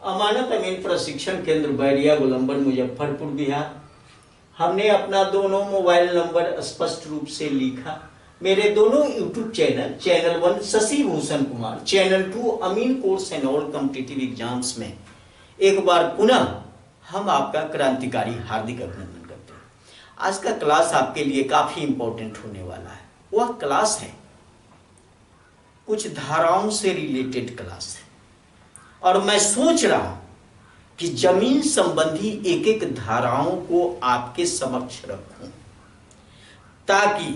अमानत अमीन प्रशिक्षण केंद्र बैरिया गोलंबर मुजफ्फरपुर बिहार। हमने अपना दोनों मोबाइल नंबर स्पष्ट रूप से लिखा। मेरे दोनों YouTube channel, channel 1 Shashi Bhushan Kumar, channel 2 Amin course and all competitive exams में एक बार पुनः हम आपका क्रांतिकारी हार्दिक अभिनंदन करते हैं। आज का क्लास आपके लिए काफी इंपॉर्टेंट होने वाला है। वह क्लास है कुछ धाराओं से रिलेटेड क्लास है और मैं सोच रहा हूं कि जमीन संबंधी एक एक धाराओं को आपके समक्ष रखूं ताकि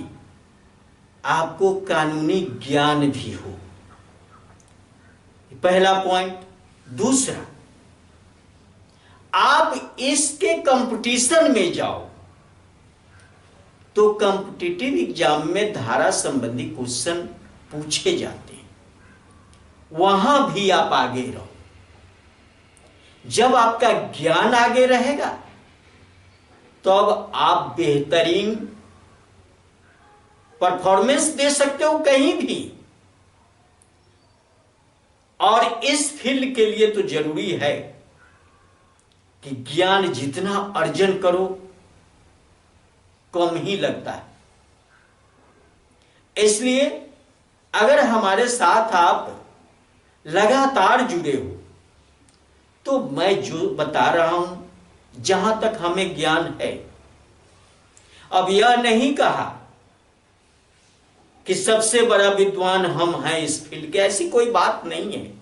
आपको कानूनी ज्ञान भी हो। पहला पॉइंट। दूसरा, आप इसके कंपटीशन में जाओ तो कॉम्पिटिटिव एग्जाम में धारा संबंधी क्वेश्चन पूछे जाते हैं, वहां भी आप आगे रहो। जब आपका ज्ञान आगे रहेगा तो अब आप बेहतरीन परफॉर्मेंस दे सकते हो कहीं भी। और इस फील्ड के लिए तो जरूरी है कि ज्ञान जितना अर्जन करो कम ही लगता है। इसलिए अगर हमारे साथ आप लगातार जुड़े हो तो मैं जो बता रहा हूं जहां तक हमें ज्ञान है, अब यह नहीं कहा कि सबसे बड़ा विद्वान हम हैं इस फील्ड के, ऐसी कोई बात नहीं है।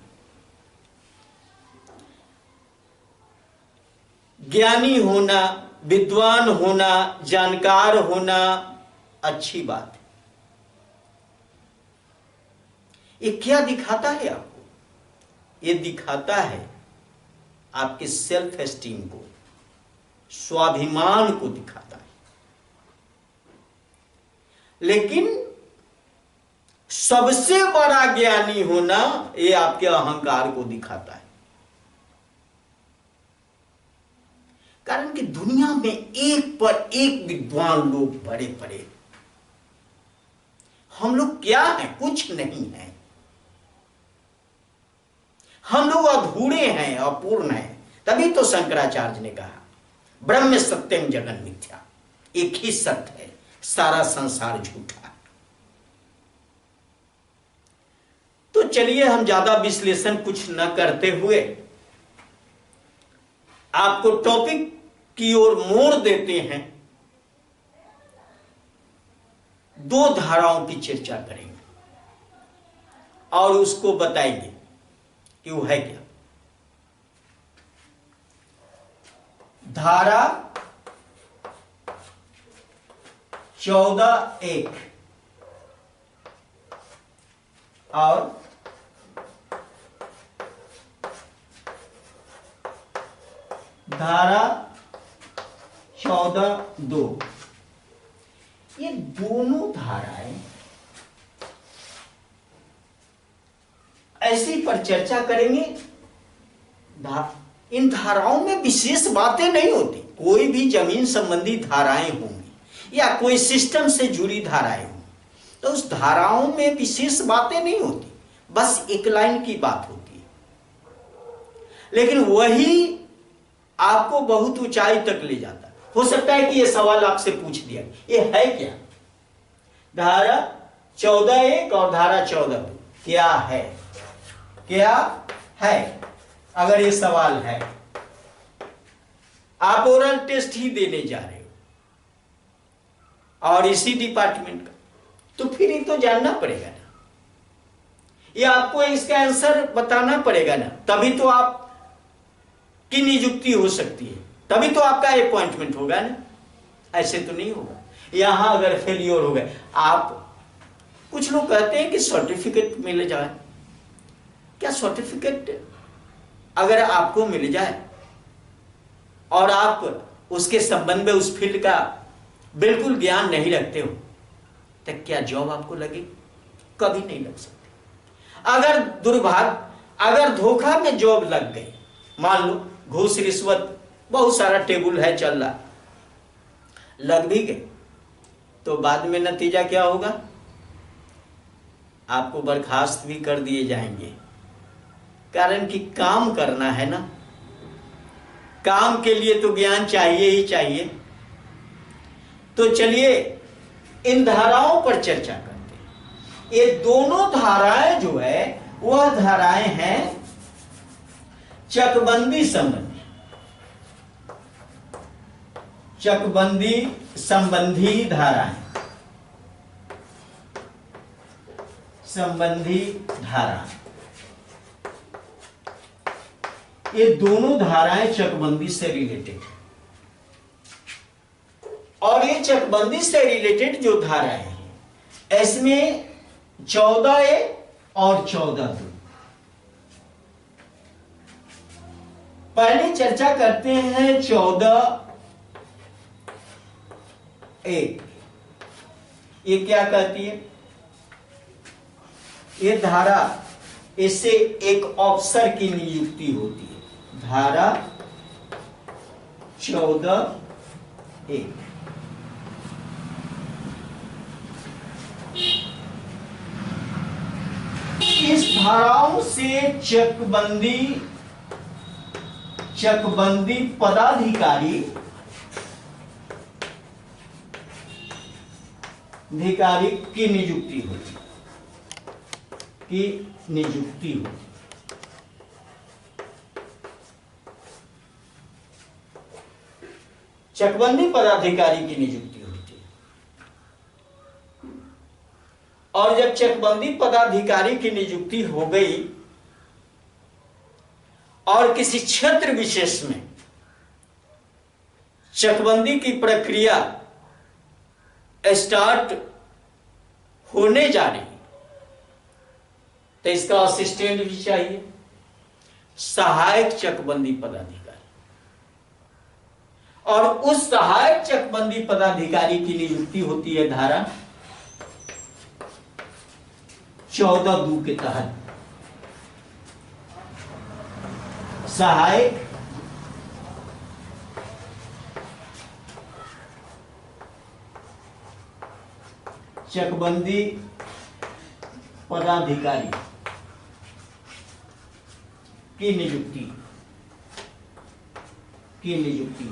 ज्ञानी होना, विद्वान होना, जानकार होना अच्छी बात है। ये क्या दिखाता है आपको? ये दिखाता है आपके सेल्फ एस्टीम को, स्वाभिमान को दिखाता है। लेकिन सबसे बड़ा ज्ञानी होना ये आपके अहंकार को दिखाता है। कारण कि दुनिया में एक पर एक विद्वान लोग बड़े बड़े, हम लोग क्या हैं? कुछ नहीं है। हम लोग अधूरे हैं, अपूर्ण हैं। तभी तो शंकराचार्य ने कहा ब्रह्म सत्यम जगन मिथ्या, एक ही सत्य है, सारा संसार झूठा। तो चलिए हम ज्यादा विश्लेषण कुछ न करते हुए आपको टॉपिक की ओर मोड़ देते हैं। दो धाराओं की चर्चा करेंगे और उसको बताएंगे कि वो है क्या। धारा 14(1) और धारा 14(2), ये दोनों धाराएं ऐसी पर चर्चा करेंगे। इन धाराओं में विशेष बातें नहीं होती। कोई भी जमीन संबंधी धाराएं होंगी या कोई सिस्टम से जुड़ी धाराएं होंगी तो उस धाराओं में विशेष बातें नहीं होती, बस एक लाइन की बात होती है। लेकिन वही आपको बहुत ऊंचाई तक ले जाता है। हो सकता है कि यह सवाल आपसे पूछ दिया, ये है क्या? धारा 14(1) और धारा 14(2) क्या है? क्या है? अगर ये सवाल है, आप ओरल टेस्ट ही देने जा रहे हो और इसी डिपार्टमेंट का, तो फिर ये तो जानना पड़ेगा ना, ये आपको इसका आंसर बताना पड़ेगा ना, तभी तो आप की नियुक्ति हो सकती है, तभी तो आपका अपॉइंटमेंट होगा ना। ऐसे तो नहीं होगा। यहां अगर फेलियर हो गए आप, कुछ लोग कहते हैं कि सर्टिफिकेट मिल जाए। क्या सर्टिफिकेट अगर आपको मिल जाए और आप उसके संबंध में उस फील्ड का बिल्कुल ज्ञान नहीं रखते हो तो क्या जॉब आपको लगेगी? कभी नहीं लग सकती। अगर धोखा में जॉब लग गई, मान लो घूस रिश्वत बहुत सारा टेबल है चल रहा, लग भी गए, तो बाद में नतीजा क्या होगा? आपको बर्खास्त भी कर दिए जाएंगे कारण कि काम करना है ना, काम के लिए तो ज्ञान चाहिए ही चाहिए। तो चलिए इन धाराओं पर चर्चा करते हैं। ये दोनों धाराएं जो है वह धाराएं हैं चकबंदी संबंधी, चकबंदी संबंधी धाराएं, संबंधी धारा। ये दोनों धाराएं चकबंदी से रिलेटेड है। और ये चकबंदी से रिलेटेड जो धाराएं हैं इसमें 14A और 14B। पहले चर्चा करते हैं 14A। ये क्या कहती है? ये धारा, इससे एक अफसर की नियुक्ति होती है। धारा 14A। इस धाराओं से चकबंदी पदाधिकारी की नियुक्ति होती, चकबंदी पदाधिकारी की नियुक्ति होती है। और जब चकबंदी पदाधिकारी की नियुक्ति हो गई और किसी क्षेत्र विशेष में चकबंदी की प्रक्रिया स्टार्ट होने जा रही, तो इसका असिस्टेंट भी चाहिए, सहायक चकबंदी पदाधिकारी। और उस सहायक चकबंदी पदाधिकारी की नियुक्ति होती है धारा 14(2) के तहत। सहायक चकबंदी पदाधिकारी की नियुक्ति होती है।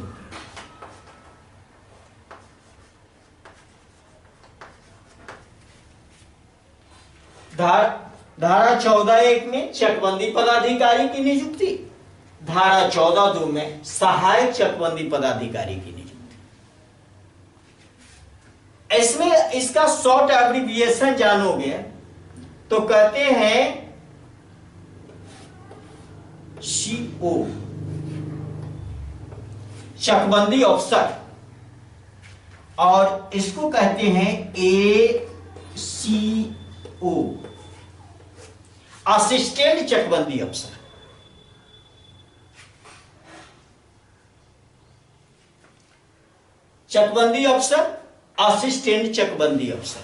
धारा 14(1) में चकबंदी पदाधिकारी की नियुक्ति, धारा 14(2) में सहायक चकबंदी पदाधिकारी की नियुक्ति। इसमें इसका शॉर्ट एब्रिविएशन जानोगे तो कहते हैं CO, चकबंदी अफसर, और इसको कहते हैं ACO, असिस्टेंट चकबंदी अफसर। चकबंदी अफसर, असिस्टेंट चकबंदी अफसर,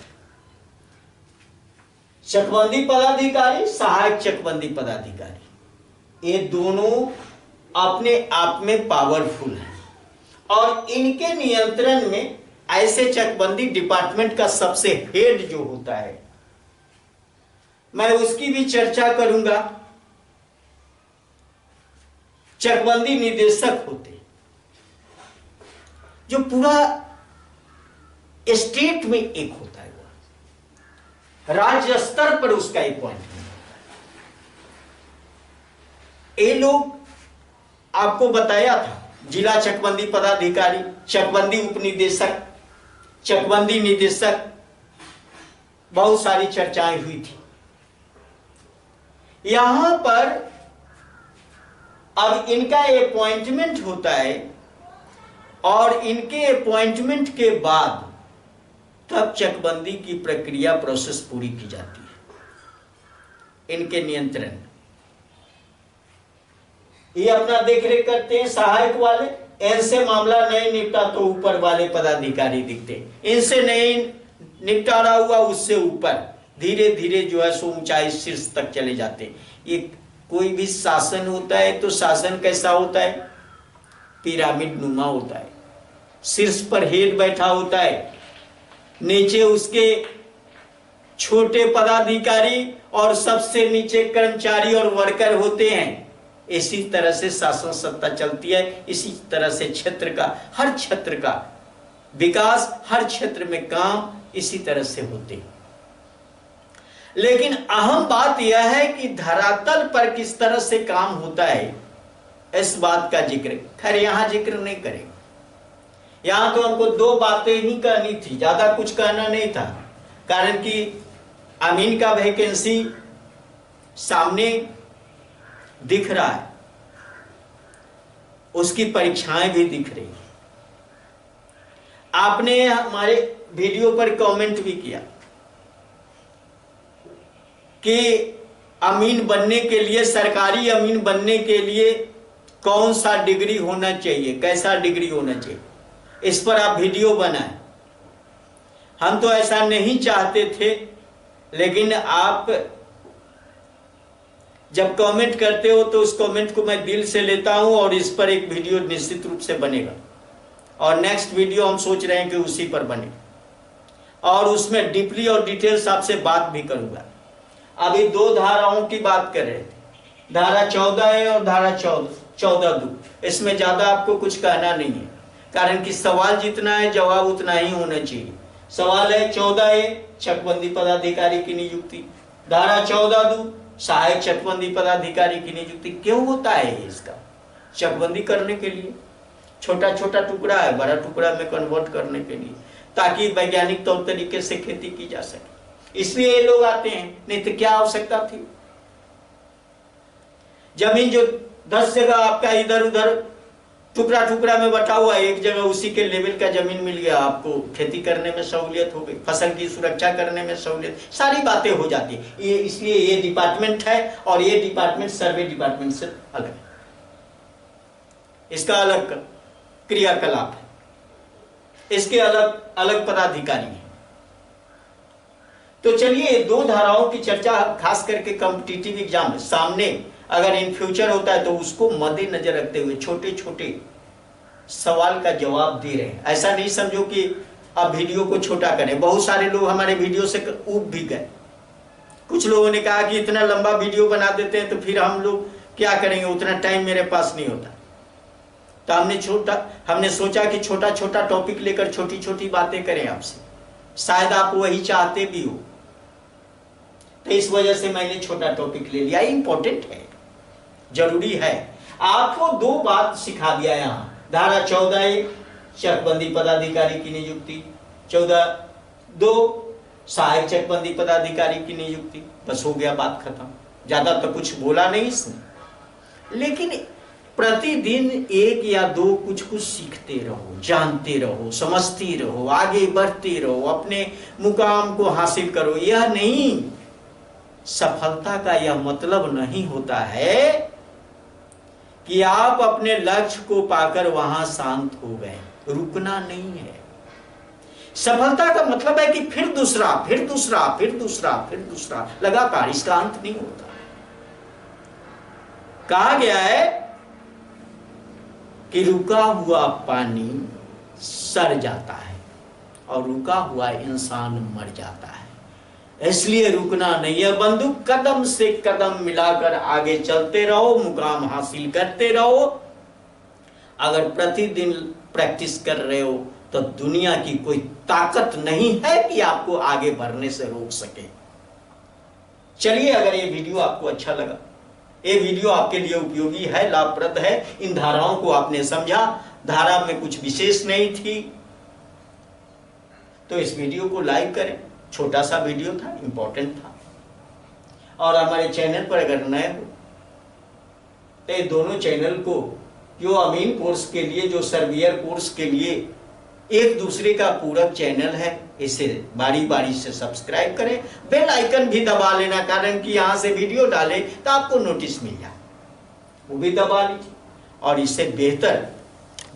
चकबंदी पदाधिकारी, सहायक चकबंदी पदाधिकारी, ये दोनों अपने आप में पावरफुल हैं। और इनके नियंत्रण में ऐसे चकबंदी डिपार्टमेंट का सबसे हेड जो होता है, मैं उसकी भी चर्चा करूंगा, चकबंदी निदेशक होते, जो पूरा स्टेट में एक होता है, वो राज्य स्तर पर उसका अपॉइंटमेंट होता है। ये लोग आपको बताया था, जिला चकबंदी पदाधिकारी, चकबंदी उपनिदेशक, चकबंदी निदेशक, बहुत सारी चर्चाएं हुई थी। यहां पर अब इनका अपॉइंटमेंट होता है और इनके अपॉइंटमेंट के बाद तब चकबंदी की प्रक्रिया प्रोसेस पूरी की जाती है। इनके नियंत्रण, ये अपना देखरेख करते हैं सहायक वाले, इनसे मामला नहीं निपटा तो ऊपर वाले पदाधिकारी दिखते, इनसे नहीं निपटारा हुआ उससे ऊपर, धीरे धीरे जो है सो ऊंचाई शीर्ष तक चले जाते। ये कोई भी शासन होता है तो शासन कैसा होता है? पिरामिड नुमा होता है। शीर्ष पर हेड बैठा होता है, नीचे उसके छोटे पदाधिकारी और सबसे नीचे कर्मचारी और वर्कर होते हैं। इसी तरह से शासन सत्ता चलती है। इसी तरह से क्षेत्र का, हर क्षेत्र का विकास, हर क्षेत्र में काम इसी तरह से होते हैं। लेकिन अहम बात यह है कि धरातल पर किस तरह से काम होता है, इस बात का जिक्र खैर यहां जिक्र नहीं करेंगे। यहां तो हमको दो बातें ही कहनी थी, ज्यादा कुछ कहना नहीं था। कारण कि अमीन का वैकेंसी सामने दिख रहा है, उसकी परीक्षाएं भी दिख रही हैं। आपने हमारे वीडियो पर कमेंट भी किया कि अमीन बनने के लिए, सरकारी अमीन बनने के लिए कौन सा डिग्री होना चाहिए, कैसा डिग्री होना चाहिए, इस पर आप वीडियो बनाएं। हम तो ऐसा नहीं चाहते थे, लेकिन आप जब कमेंट करते हो तो उस कमेंट को मैं दिल से लेता हूं और इस पर एक वीडियो निश्चित रूप से बनेगा। और नेक्स्ट वीडियो हम सोच रहे हैं कि उसी पर बने और उसमें डीपली और डिटेल्स आपसे बात भी करूंगा। अभी दो धाराओं की बात कर रहे थे, धारा 14 है और धारा 14(2). इसमें ज्यादा आपको कुछ कहना नहीं है, कारण कि सवाल जितना है जवाब उतना ही होना चाहिए। सवाल है 14(a) चकबंदी पदाधिकारी की नियुक्ति, धारा 14(2) सहायक चकबंदी पदाधिकारी की नियुक्ति। क्यों होता है इसका? चकबंदी करने के लिए, छोटा छोटा टुकड़ा है बड़ा टुकड़ा में कन्वर्ट करने के लिए, ताकि वैज्ञानिक तौर तरीके से खेती की जा सके। इसलिए ये लोग आते हैं, नहीं तो क्या आवश्यकता थी? जमीन जो 10 जगह आपका इधर उधर टुकड़ा टुकड़ा में बटा हुआ है, एक जगह उसी के लेवल का जमीन मिल गया, आपको खेती करने में सहूलियत हो गई, फसल की सुरक्षा करने में सहूलियत, सारी बातें हो जाती है। ये इसलिए ये डिपार्टमेंट है और ये डिपार्टमेंट सर्वे डिपार्टमेंट से अलग है, इसका अलग क्रियाकलाप है, इसके अलग अलग पदाधिकारी है। तो चलिए दो धाराओं की चर्चा खास करके कॉम्पिटिटिव एग्जाम सामने अगर इन फ्यूचर होता है तो उसको मद्देनजर रखते हुए छोटे छोटे सवाल का जवाब दे रहे हैं। ऐसा नहीं समझो कि अब वीडियो को छोटा करें। बहुत सारे लोग हमारे वीडियो से ऊब भी गए। कुछ लोगों ने कहा कि इतना लंबा वीडियो बना देते हैं तो फिर हम लोग क्या करेंगे, उतना टाइम मेरे पास नहीं होता। तो हमने सोचा कि छोटा छोटा टॉपिक लेकर छोटी छोटी बातें करें आपसे, शायद आप वही चाहते भी हो, तो इस वजह से मैंने छोटा टॉपिक ले लिया। इंपॉर्टेंट है, जरूरी है। आपको दो बात सिखा दिया यहां, धारा 14(a) चकबंदी पदाधिकारी की नियुक्ति, 14(2) सहायक चकबंदी पदाधिकारी की नियुक्ति। बस हो गया, बात खत्म। ज्यादा तो कुछ बोला नहीं इसने, लेकिन प्रतिदिन एक या दो कुछ कुछ सीखते रहो, जानते रहो, समझते रहो, आगे बढ़ते रहो, अपने मुकाम को हासिल करो। यह नहीं, सफलता का यह मतलब नहीं होता है कि आप अपने लक्ष्य को पाकर वहां शांत हो गए। रुकना नहीं है। सफलता का मतलब है कि फिर दूसरा, फिर दूसरा, फिर दूसरा, फिर दूसरा, लगातार, इसका अंत नहीं होता। कहा गया है कि रुका हुआ पानी सड़ जाता है और रुका हुआ इंसान मर जाता है। इसलिए रुकना नहीं है बंधु, कदम से कदम मिलाकर आगे चलते रहो, मुकाम हासिल करते रहो। अगर प्रतिदिन प्रैक्टिस कर रहे हो तो दुनिया की कोई ताकत नहीं है कि आपको आगे बढ़ने से रोक सके। चलिए, अगर ये वीडियो आपको अच्छा लगा, ये वीडियो आपके लिए उपयोगी है, लाभप्रद है, इन धाराओं को आपने समझा, धारा में कुछ विशेष नहीं थी, तो इस वीडियो को लाइक करें। छोटा सा वीडियो था, इंपॉर्टेंट था। और हमारे चैनल पर अगर नए हो तो ये दोनों चैनल को, जो अमीन कोर्स के लिए, जो सर्वियर कोर्स के लिए एक दूसरे का पूरक चैनल है, इसे बारी बारी से सब्सक्राइब करें। बेल आइकन भी दबा लेना, कारण कि यहां से वीडियो डाले तो आपको नोटिस मिल जाए, वो भी दबा लीजिए। और इससे बेहतर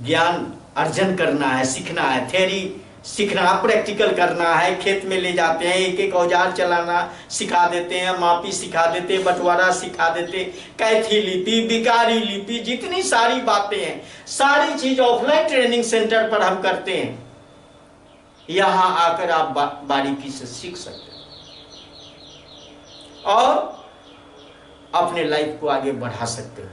ज्ञान अर्जन करना है, सीखना है, थ्योरी सीखना, प्रैक्टिकल करना है। खेत में ले जाते हैं, एक एक औजार चलाना सिखा देते हैं, मापी सिखा देते, बंटवारा सिखा देते, कैथी लिपि, बिकारी लिपि, जितनी सारी बातें हैं, सारी चीज ऑफलाइन ट्रेनिंग सेंटर पर हम करते हैं। यहां आकर आप बारीकी से सीख सकते हैं। और अपने लाइफ को आगे बढ़ा सकते हो।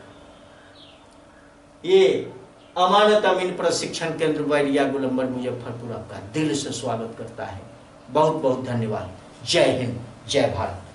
ये अमानत अमीन प्रशिक्षण केंद्र बैरिया गोलंबर मुजफ्फरपुर आपका दिल से स्वागत करता है। बहुत बहुत धन्यवाद। जय हिंद, जय भारत।